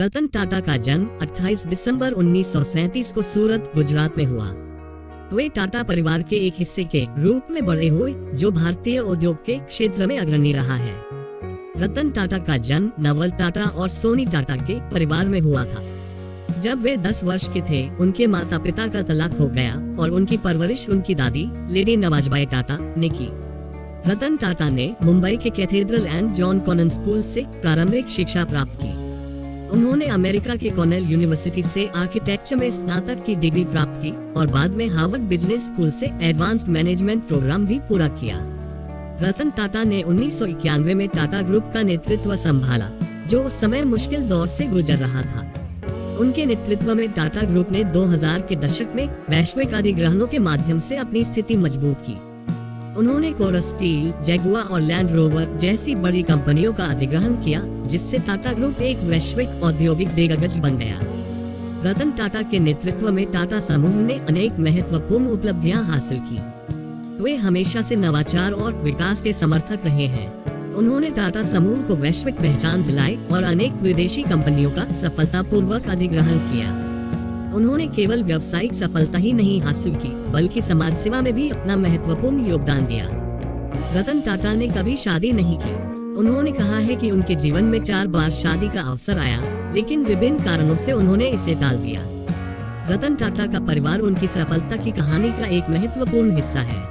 रतन टाटा का जन्म 28 दिसंबर 1937 को सूरत, गुजरात में हुआ। वे टाटा परिवार के एक हिस्से के रूप में बड़े हुए, जो भारतीय उद्योग के क्षेत्र में अग्रणी रहा है। रतन टाटा का जन्म नवल टाटा और सोनी टाटा के परिवार में हुआ था। जब वे 10 वर्ष के थे, उनके माता पिता का तलाक हो गया और उनकी परवरिश उनकी दादी लेडी नवाजबाई टाटा ने की। रतन टाटा ने मुंबई के cathedral and John Connon school से प्रारंभिक शिक्षा प्राप्त की। उन्होंने अमेरिका के कॉर्नेल यूनिवर्सिटी से आर्किटेक्चर में स्नातक की डिग्री प्राप्त की और बाद में हार्वर्ड बिजनेस स्कूल से एडवांस्ड मैनेजमेंट प्रोग्राम भी पूरा किया। रतन टाटा ने 1991 में टाटा ग्रुप का नेतृत्व संभाला, जो उस समय मुश्किल दौर से गुजर रहा था। उनके नेतृत्व में टाटा ग्रुप ने 2000 के दशक में वैश्विक अधिग्रहणों के माध्यम से अपनी स्थिति मजबूत की। उन्होंने कोरस स्टील, जैगुआर और लैंड रोवर जैसी बड़ी कंपनियों का अधिग्रहण किया, जिससे टाटा ग्रुप एक वैश्विक औद्योगिक दिग्गज बन गया। रतन टाटा के नेतृत्व में टाटा समूह ने अनेक महत्वपूर्ण उपलब्धियां हासिल की। वे हमेशा से नवाचार और विकास के समर्थक रहे हैं। उन्होंने टाटा समूह को वैश्विक पहचान दिलाई और अनेक विदेशी कंपनियों का सफलतापूर्वक अधिग्रहण किया। उन्होंने केवल व्यावसायिक सफलता ही नहीं हासिल की, बल्कि समाज सेवा में भी अपना महत्वपूर्ण योगदान दिया। रतन टाटा ने कभी शादी नहीं की। उन्होंने कहा है कि उनके जीवन में 4 बार शादी का अवसर आया, लेकिन विभिन्न कारणों से उन्होंने इसे टाल दिया। रतन टाटा का परिवार उनकी सफलता की कहानी का एक महत्वपूर्ण हिस्सा है।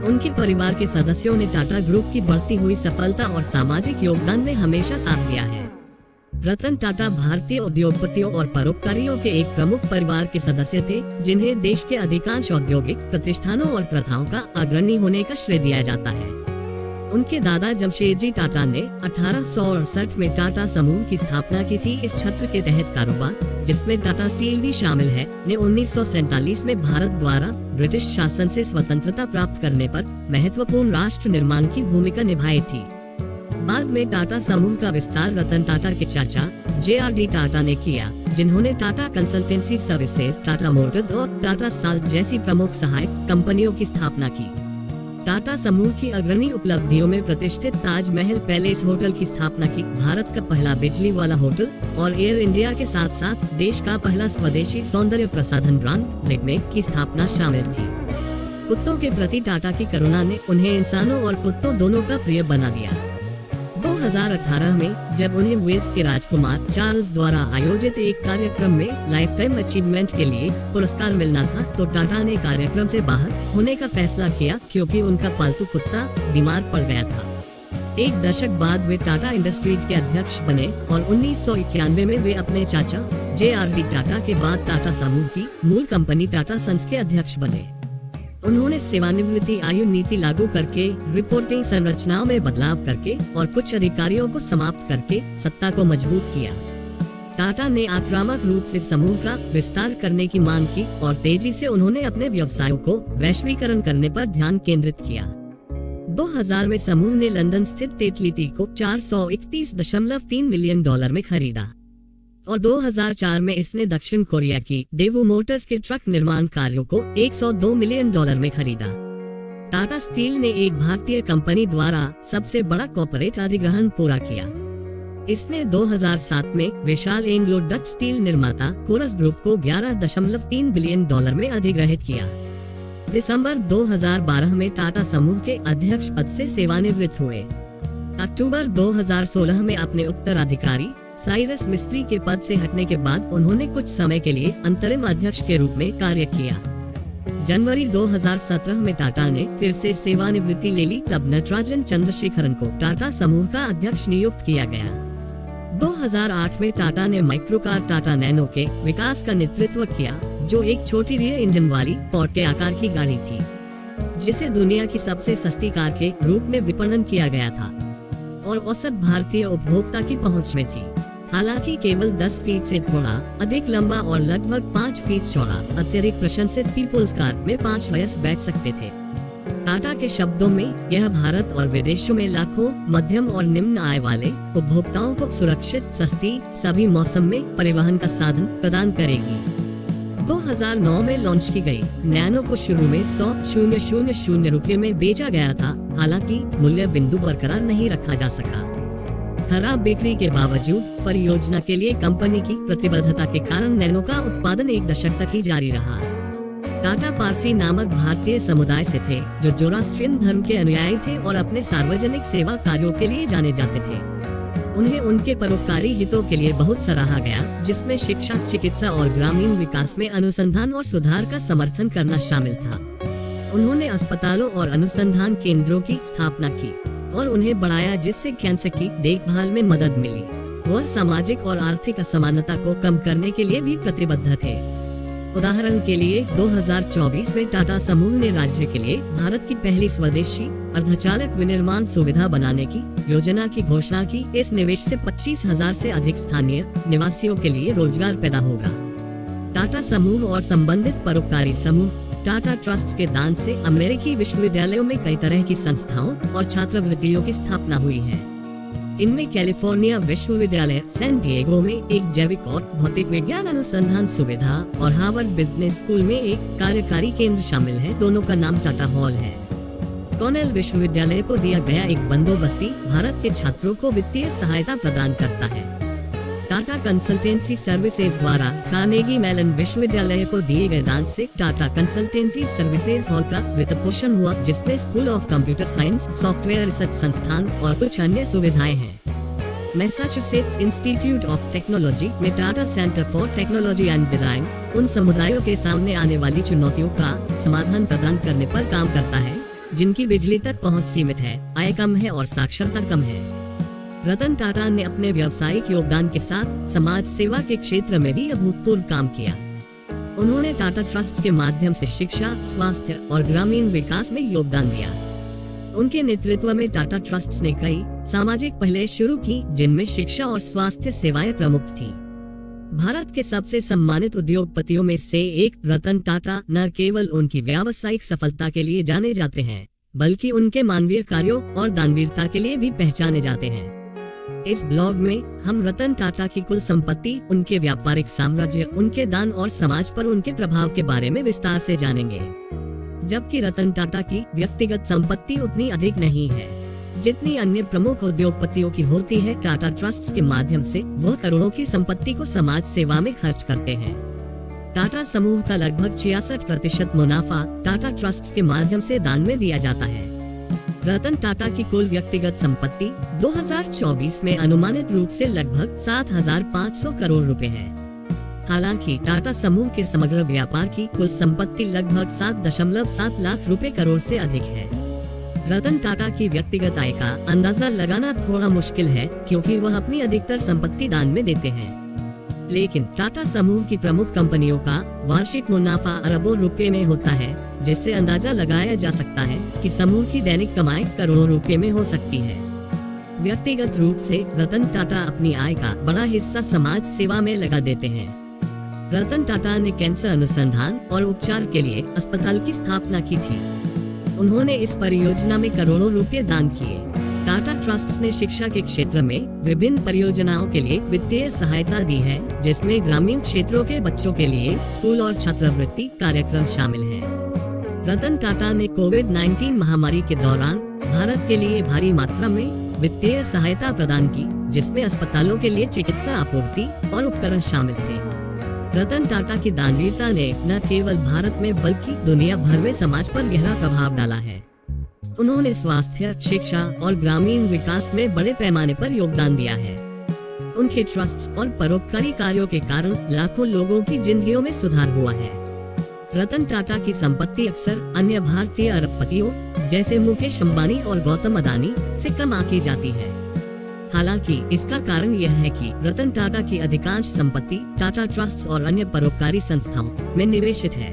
उनके परिवार के सदस्यों ने टाटा ग्रुप की बढ़ती हुई सफलता और सामाजिक योगदान में हमेशा साथ दिया है। रतन टाटा भारतीय उद्योगपतियों और परोपकारियों के एक प्रमुख परिवार के सदस्य थे, जिन्हें देश के अधिकांश औद्योगिक प्रतिष्ठानों और प्रथाओं का अग्रणी होने का श्रेय दिया जाता है। उनके दादा जमशेदजी टाटा ने 1868 में टाटा समूह की स्थापना की थी। इस छत्र के तहत कारोबार, जिसमें टाटा स्टील भी शामिल है, ने 1947 में भारत द्वारा ब्रिटिश शासन से स्वतंत्रता प्राप्त करने पर महत्वपूर्ण राष्ट्र निर्माण की भूमिका निभाई थी। बाद में टाटा समूह का विस्तार रतन टाटा के चाचा JRD टाटा ने किया, जिन्होंने Tata consultancy services, Tata Motors और टाटा साल्ट जैसी प्रमुख सहायक कंपनियों की स्थापना की। टाटा समूह की अग्रणी उपलब्धियों में प्रतिष्ठित ताज महल पैलेस होटल की स्थापना की, भारत का पहला बिजली वाला होटल और एयर इंडिया के साथ साथ देश का पहला स्वदेशी सौंदर्य प्रसाधन ब्रांड लिगमेक की स्थापना शामिल थी। कुत्तों के प्रति टाटा की करुणा ने उन्हें इंसानों और कुत्तों दोनों का प्रिय बना दिया। 2018 में जब उन्हें वेल्स के राजकुमार चार्ल्स द्वारा आयोजित एक कार्यक्रम में लाइफ टाइम अचीवमेंट के लिए पुरस्कार मिलना था, तो टाटा ने कार्यक्रम से बाहर होने का फैसला किया, क्योंकि उनका पालतू कुत्ता बीमार पड़ गया था। एक दशक बाद वे टाटा इंडस्ट्रीज के अध्यक्ष बने और 1991 में वे अपने चाचा JRD टाटा के बाद टाटा समूह की मूल कंपनी टाटा सन्स के अध्यक्ष बने। उन्होंने सेवानिवृत्ति आयु नीति लागू करके, रिपोर्टिंग संरचनाओं में बदलाव करके और कुछ अधिकारियों को समाप्त करके सत्ता को मजबूत किया। टाटा ने आक्रामक रूप से समूह का विस्तार करने की मांग की और तेजी से उन्होंने अपने व्यवसायों को वैश्वीकरण करने पर ध्यान केंद्रित किया। 2000 में समूह ने लंदन स्थित टेटलिटी को $431.3 मिलियन में खरीदा और 2004 में इसने दक्षिण कोरिया की डेवू मोटर्स के ट्रक निर्माण कार्यों को $102 मिलियन में खरीदा। टाटा स्टील ने एक भारतीय कंपनी द्वारा सबसे बड़ा कॉर्पोरेट अधिग्रहण पूरा किया। इसने 2007 में विशाल एंग्लो डच स्टील निर्माता कोरस ग्रुप को $11.3 बिलियन में अधिग्रहित किया। दिसंबर 2012 में टाटा समूह के अध्यक्ष पद से सेवानिवृत्त हुए। अक्टूबर 2016 में अपने उत्तराधिकारी साइरस मिस्त्री के पद से हटने के बाद उन्होंने कुछ समय के लिए अंतरिम अध्यक्ष के रूप में कार्य किया। जनवरी 2017 में टाटा ने फिर से सेवानिवृत्ति ले ली, तब नटराजन चंद्रशेखरन को टाटा समूह का अध्यक्ष नियुक्त किया गया। 2008 में टाटा ने माइक्रोकार टाटा नैनो के विकास का नेतृत्व किया, जो एक छोटी रियर इंजन वाली पॉड के आकार की गाड़ी थी, जिसे दुनिया की सबसे सस्ती कार के रूप में विपणन किया गया था और औसत भारतीय उपभोक्ता की पहुंच में थी। हालांकि केवल 10 फीट से थोड़ा अधिक लंबा और लगभग 5 फीट चौड़ा अत्यधिक प्रशंसित पीपुल्स कार में 5 वयस्क बैठ सकते थे। टाटा के शब्दों में, यह भारत और विदेशों में लाखों मध्यम और निम्न आय वाले उपभोक्ताओं को सुरक्षित, सस्ती, सभी मौसम में परिवहन का साधन प्रदान करेगी। 2009 में लॉन्च की गई नैनो को शुरू में 100,000 रुपये में बेचा गया था, हालांकि मूल्य बिंदु बरकरार नहीं रखा जा सका। खराब बिक्री के बावजूद परियोजना के लिए कंपनी की प्रतिबद्धता के कारण नैनो का उत्पादन 1 दशक तक ही जारी रहा। टाटा पारसी नामक भारतीय समुदाय से थे, जो जोरास्ट्रियन धर्म के अनुयायी थे और अपने सार्वजनिक सेवा कार्यों के लिए जाने जाते थे। उन्हें उनके परोपकारी हितों के लिए बहुत सराहा गया, जिसमें शिक्षा, चिकित्सा और ग्रामीण विकास में अनुसंधान और सुधार का समर्थन करना शामिल था। उन्होंने अस्पतालों और अनुसंधान केंद्रों की स्थापना की और उन्हें बढ़ाया, जिससे कैंसर की देखभाल में मदद मिली। वह सामाजिक और आर्थिक असमानता को कम करने के लिए भी प्रतिबद्ध थे। उदाहरण के लिए 2024 में टाटा समूह ने राज्य के लिए भारत की पहली स्वदेशी अर्धचालक विनिर्माण सुविधा बनाने की योजना की घोषणा की। इस निवेश से 25,000 से अधिक स्थानीय निवासियों के लिए रोजगार पैदा होगा। टाटा समूह और संबंधित परोपकारी समूह टाटा ट्रस्ट के दान से अमेरिकी विश्वविद्यालयों में कई तरह की संस्थाओं और छात्रवृत्तियों की स्थापना हुई है। इनमें कैलिफोर्निया विश्वविद्यालय सैन डिएगो में एक जैविक और भौतिक विज्ञान अनुसंधान सुविधा और हार्वर्ड बिजनेस स्कूल में एक कार्यकारी केंद्र शामिल है। दोनों का नाम टाटा हॉल है। कॉर्नेल विश्वविद्यालय को दिया गया एक बंदोबस्ती भारत के छात्रों को वित्तीय सहायता प्रदान करता है। टाटा कंसल्टेंसी सर्विसेज द्वारा कार्नेगी मेलन विश्वविद्यालय को दिए गए दान से टाटा कंसल्टेंसी सर्विसेज हॉल का वित्त पोषण हुआ, जिसमें school of computer science, software research संस्थान और कुछ अन्य सुविधाएं हैं। मैसाचुसेट्स इंस्टीट्यूट ऑफ टेक्नोलॉजी में Tata centre for technology and design उन समुदायों के सामने आने वाली चुनौतियों का समाधान प्रदान करने पर काम करता है, जिनकी बिजली तक पहुँच सीमित है, आय कम है और साक्षरता कम है। रतन टाटा ने अपने व्यावसायिक योगदान के साथ समाज सेवा के क्षेत्र में भी अभूतपूर्व काम किया। उन्होंने टाटा ट्रस्ट के माध्यम से शिक्षा, स्वास्थ्य और ग्रामीण विकास में योगदान दिया। उनके नेतृत्व में टाटा ट्रस्ट ने कई सामाजिक पहलें शुरू की, जिनमें शिक्षा और स्वास्थ्य सेवाएं प्रमुख थी। भारत के सबसे सम्मानित उद्योगपतियों में से एक रतन टाटा न केवल उनकी व्यावसायिक सफलता के लिए जाने जाते हैं, बल्कि उनके मानवीय कार्यों और दानवीरता के लिए भी पहचाने जाते हैं। इस ब्लॉग में हम रतन टाटा की कुल संपत्ति, उनके व्यापारिक साम्राज्य, उनके दान और समाज पर उनके प्रभाव के बारे में विस्तार से जानेंगे। जबकि रतन टाटा की व्यक्तिगत संपत्ति उतनी अधिक नहीं है जितनी अन्य प्रमुख उद्योगपतियों की होती है, टाटा ट्रस्ट के माध्यम से वह करोड़ों की संपत्ति को समाज सेवा में खर्च करते हैं। टाटा समूह का लगभग 66% मुनाफा टाटा ट्रस्ट के माध्यम से दान में दिया जाता है। रतन टाटा की कुल व्यक्तिगत संपत्ति 2024 में अनुमानित रूप से लगभग 7,500 करोड़ रुपए है। हालांकि टाटा समूह के समग्र व्यापार की कुल संपत्ति लगभग 7.7 लाख रुपए करोड़ से अधिक है। रतन टाटा की व्यक्तिगत आय का अंदाजा लगाना थोड़ा मुश्किल है, क्योंकि वह अपनी अधिकतर संपत्ति दान में देते हैं। लेकिन टाटा समूह की प्रमुख कंपनियों का वार्षिक मुनाफा अरबों रुपए में होता है, जिससे अंदाजा लगाया जा सकता है कि समूह की दैनिक कमाई करोड़ों रुपए में हो सकती है। व्यक्तिगत रूप से रतन टाटा अपनी आय का बड़ा हिस्सा समाज सेवा में लगा देते हैं। रतन टाटा ने कैंसर अनुसंधान और उपचार के लिए अस्पताल की स्थापना की थी। उन्होंने इस परियोजना में करोड़ों रुपए दान किए। टाटा ट्रस्ट ने शिक्षा के क्षेत्र में विभिन्न परियोजनाओं के लिए वित्तीय सहायता दी है, जिसमें ग्रामीण क्षेत्रों के बच्चों के लिए स्कूल और छात्रवृत्ति कार्यक्रम शामिल हैं। रतन टाटा ने कोविड-19 महामारी के दौरान भारत के लिए भारी मात्रा में वित्तीय सहायता प्रदान की, जिसमें अस्पतालों के लिए चिकित्सा आपूर्ति और उपकरण शामिल थे। रतन टाटा की दानवीरता ने न केवल भारत में बल्कि दुनिया भर में समाज पर गहरा प्रभाव डाला है। उन्होंने स्वास्थ्य, शिक्षा और ग्रामीण विकास में बड़े पैमाने पर योगदान दिया है। उनके ट्रस्ट और परोपकारी कार्यों के कारण लाखों लोगों की जिंदगियों में सुधार हुआ है। रतन टाटा की संपत्ति अक्सर अन्य भारतीय अरबपतियों जैसे मुकेश अंबानी और गौतम अदानी से कम आंकी जाती है। हालांकि इसका कारण यह है कि रतन टाटा की अधिकांश संपत्ति टाटा ट्रस्ट और अन्य परोपकारी संस्थाओं में निवेशित है।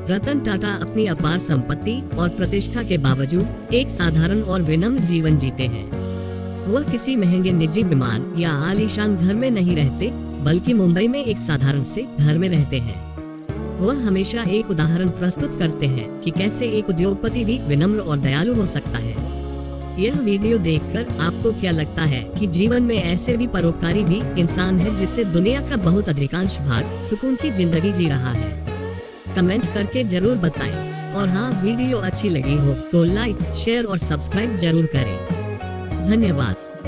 रतन टाटा अपनी अपार संपत्ति और प्रतिष्ठा के बावजूद एक साधारण और विनम्र जीवन जीते हैं। वह किसी महंगे निजी विमान या आलीशान घर में नहीं रहते, बल्कि मुंबई में एक साधारण से घर में रहते हैं। वह हमेशा एक उदाहरण प्रस्तुत करते हैं कि कैसे एक उद्योगपति भी विनम्र और दयालु हो सकता है। यह वीडियो देखकर आपको क्या लगता है कि जीवन में ऐसे भी परोपकारी भी इंसान है, जिससे दुनिया का बहुत अधिकांश भाग सुकून की जिंदगी जी रहा है? कमेंट करके जरूर बताएं। और हाँ, वीडियो अच्छी लगी हो तो लाइक, शेयर और सब्सक्राइब जरूर करें। धन्यवाद।